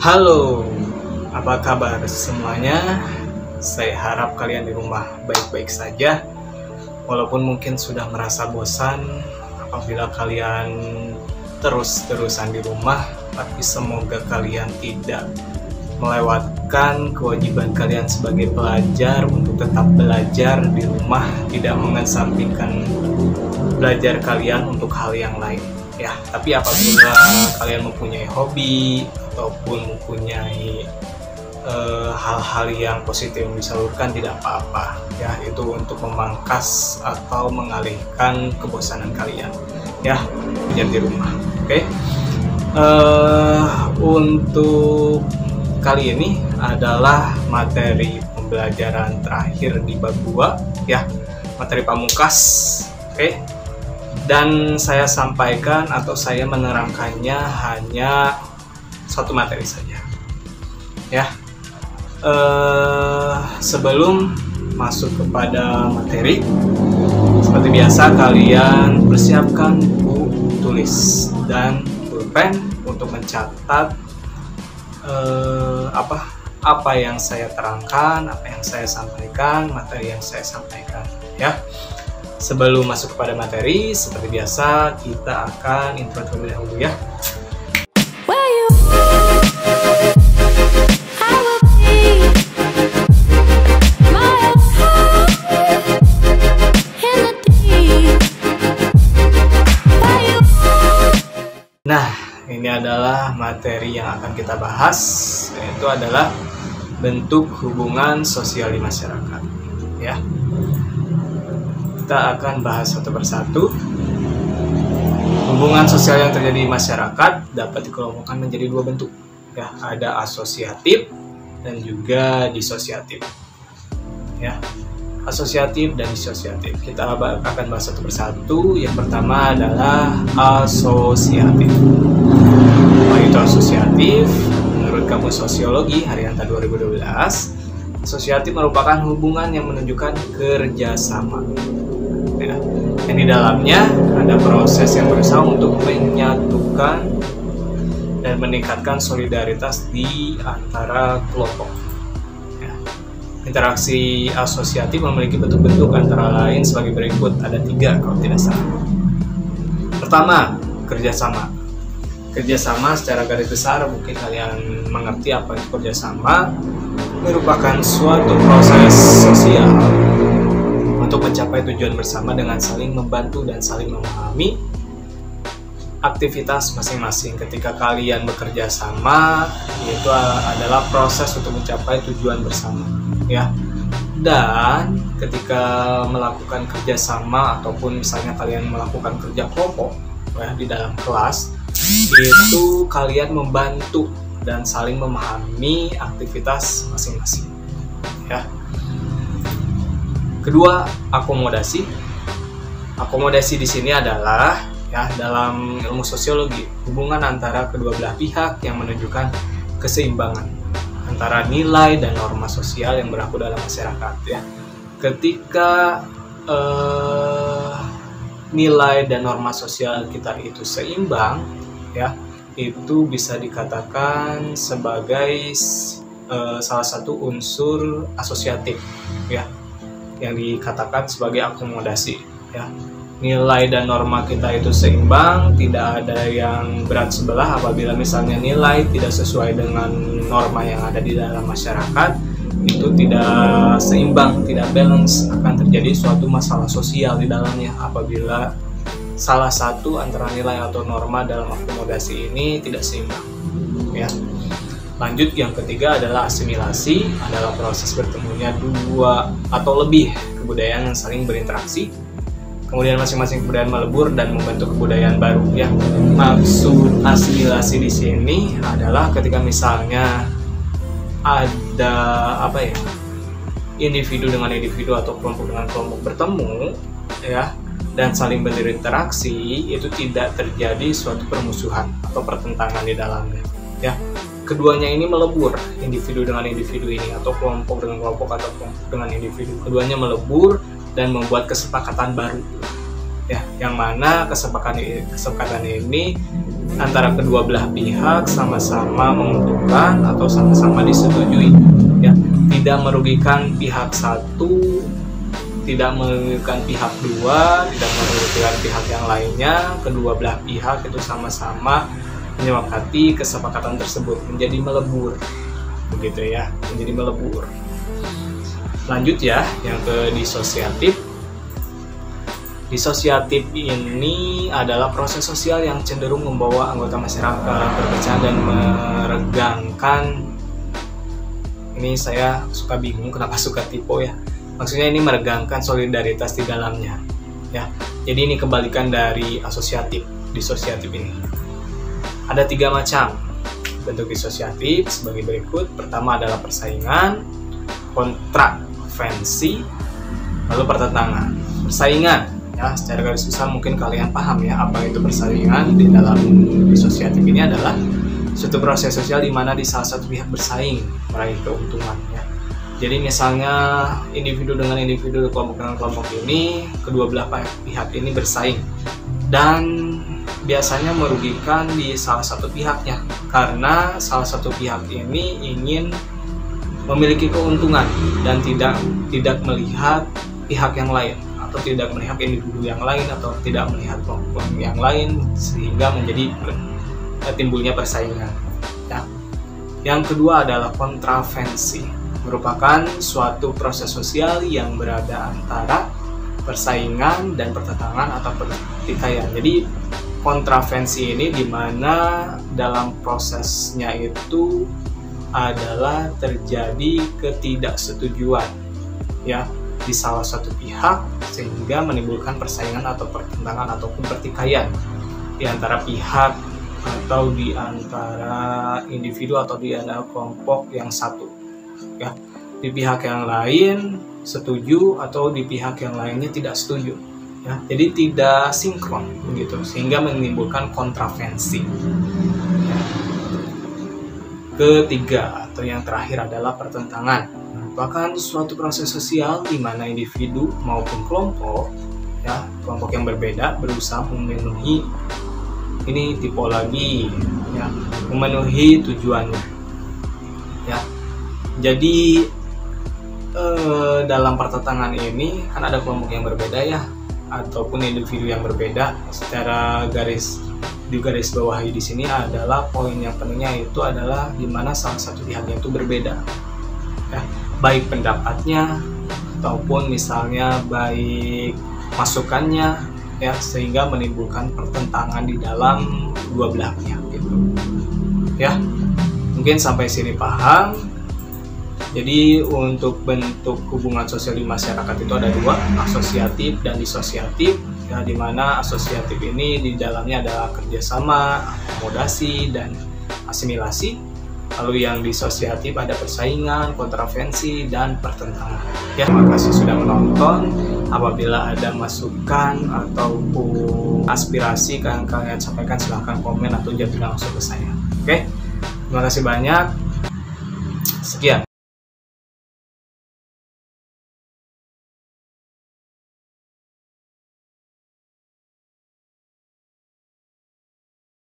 Halo, apa kabar semuanya? Saya harap kalian di rumah baik-baik saja. Walaupun mungkin sudah merasa bosan apabila kalian terus-terusan di rumah, tapi semoga kalian tidak melewatkan kewajiban kalian sebagai pelajar untuk tetap belajar di rumah, tidak mengesampingkan belajar kalian untuk hal yang lain. Ya, tapi apabila kalian mempunyai hobi ataupun mempunyai hal-hal yang positif yang disalurkan, tidak apa-apa ya, itu untuk memangkas atau mengalihkan kebosanan kalian ya, belajar di rumah. Oke. Untuk kali ini adalah materi pembelajaran terakhir di bab 2 ya, materi pamungkas. Oke. Dan saya sampaikan atau saya menerangkannya hanya satu materi saja ya. Sebelum masuk kepada materi, seperti biasa kalian persiapkan buku tulis dan pulpen untuk mencatat apa yang saya terangkan, apa yang saya sampaikan, materi yang saya sampaikan ya. Sebelum masuk kepada materi, seperti biasa kita akan intro terlebih dahulu ya. Nah, ini adalah materi yang akan kita bahas, yaitu adalah bentuk hubungan sosial di masyarakat ya. Kita akan bahas satu persatu. Hubungan sosial yang terjadi di masyarakat dapat dikelompokkan menjadi dua bentuk ya, ada asosiatif dan juga disosiatif ya. Asosiatif dan disosiatif kita akan bahas satu persatu. Yang pertama adalah asosiatif. Apa itu asosiatif? Menurut Kamus Sosiologi Haryanto 2012, asosiatif merupakan hubungan yang menunjukkan kerjasama ya. Yang di dalamnya ada proses yang berusaha untuk menyatukan dan meningkatkan solidaritas di antara kelompok ya. Interaksi asosiatif memiliki bentuk-bentuk antara lain sebagai berikut, ada 3 kalau tidak salah. Pertama, kerjasama. Kerjasama secara garis besar mungkin kalian mengerti apa itu kerjasama, merupakan suatu proses sosial untuk mencapai tujuan bersama dengan saling membantu dan saling memahami aktivitas masing-masing. Ketika kalian bekerja sama, itu adalah proses untuk mencapai tujuan bersama ya. Dan ketika melakukan kerjasama ataupun misalnya kalian melakukan kerja kelompok ya, di dalam kelas, itu kalian membantu dan saling memahami aktivitas masing-masing ya. Kedua, akomodasi. Akomodasi di sini adalah ya, dalam ilmu sosiologi, hubungan antara kedua belah pihak yang menunjukkan keseimbangan antara nilai dan norma sosial yang berlaku dalam masyarakat ya. Ketika nilai dan norma sosial kita itu seimbang ya, itu bisa dikatakan sebagai salah satu unsur asosiatif ya, yang dikatakan sebagai akomodasi ya. Nilai dan norma kita itu seimbang, tidak ada yang berat sebelah. Apabila misalnya nilai tidak sesuai dengan norma yang ada di dalam masyarakat, itu tidak seimbang, tidak balance, akan terjadi suatu masalah sosial di dalamnya apabila salah satu antara nilai atau norma dalam akomodasi ini tidak seimbang ya. Lanjut, yang ketiga adalah asimilasi, adalah proses bertemunya dua atau lebih kebudayaan yang saling berinteraksi. Kemudian masing-masing kebudayaan melebur dan membentuk kebudayaan baru ya. Maksud asimilasi di sini adalah ketika misalnya ada individu dengan individu atau kelompok dengan kelompok bertemu ya, dan saling berinteraksi, itu tidak terjadi suatu permusuhan atau pertentangan di dalamnya ya. Keduanya ini melebur, individu dengan individu ini, atau kelompok dengan kelompok, atau kelompok dengan individu. Keduanya melebur dan membuat kesepakatan baru ya, yang mana kesepakatan ini antara kedua belah pihak sama-sama menguntungkan atau sama-sama disetujui, ya, tidak merugikan pihak satu, tidak merugikan pihak dua, tidak merugikan pihak yang lainnya. Kedua belah pihak itu sama-sama menyepakati kesepakatan tersebut menjadi melebur, begitu ya, menjadi melebur. Lanjut ya, yang ke disosiatif. Disosiatif ini adalah proses sosial yang cenderung membawa anggota masyarakat berpecah dan meregangkan. Ini saya suka bingung kenapa suka typo ya. Maksudnya ini meregangkan solidaritas di dalamnya. Ya, jadi ini kebalikan dari asosiatif. Disosiatif ini ada 3 macam bentuk disosiatif sebagai berikut. Pertama adalah persaingan, kontravensi, lalu pertentangan. Persaingan, ya, secara garis besar mungkin kalian paham ya apa itu persaingan. Di dalam disosiatif ini adalah suatu proses sosial di mana di salah satu pihak bersaing meraih keuntungan, ya. Jadi misalnya individu dengan individu, kelompok dengan kelompok ini, kedua belah pihak ini bersaing dan biasanya merugikan di salah satu pihaknya karena salah satu pihak ini ingin memiliki keuntungan dan tidak melihat pihak yang lain, atau tidak melihat individu yang lain, atau tidak melihat kelompok yang lain, sehingga menjadi timbulnya persaingan, ya. Yang kedua adalah kontravensi, merupakan suatu proses sosial yang berada antara persaingan dan pertentangan atau pertikaian. Jadi kontravensi ini dimana dalam prosesnya itu adalah terjadi ketidaksetujuan, ya, di salah satu pihak sehingga menimbulkan persaingan atau pertentangan ataupun pertikaian di antara pihak atau di antara individu atau di antara kelompok yang satu, ya. Di pihak yang lain setuju atau di pihak yang lainnya tidak setuju, ya. Jadi tidak sinkron begitu sehingga menimbulkan kontravensi, ya. Ketiga atau yang terakhir adalah pertentangan, merupakan suatu proses sosial di mana individu maupun kelompok, ya, kelompok yang berbeda berusaha memenuhi, ini tipologi, ya, memenuhi tujuannya, ya. Jadi dalam pertentangan ini kan ada kelompok yang berbeda, ya, ataupun individu yang berbeda. Secara garis bawahi di sini adalah poin yang penuhnya itu adalah di mana salah satu pihaknya itu berbeda, ya, baik pendapatnya ataupun misalnya baik masukannya, ya, sehingga menimbulkan pertentangan di dalam dua belah pihak gitu, ya. Mungkin sampai sini paham. Jadi untuk bentuk hubungan sosial di masyarakat itu ada 2, asosiatif dan disosiatif, ya, di mana asosiatif ini di dalamnya ada kerjasama, akomodasi, dan asimilasi. Lalu yang disosiatif ada persaingan, kontravensi, dan pertentangan. Ya, terima kasih sudah menonton. Apabila ada masukan ataupun aspirasi yang kalian sampaikan, silahkan komen atau jawab langsung ke saya. Oke, terima kasih banyak. Sekian.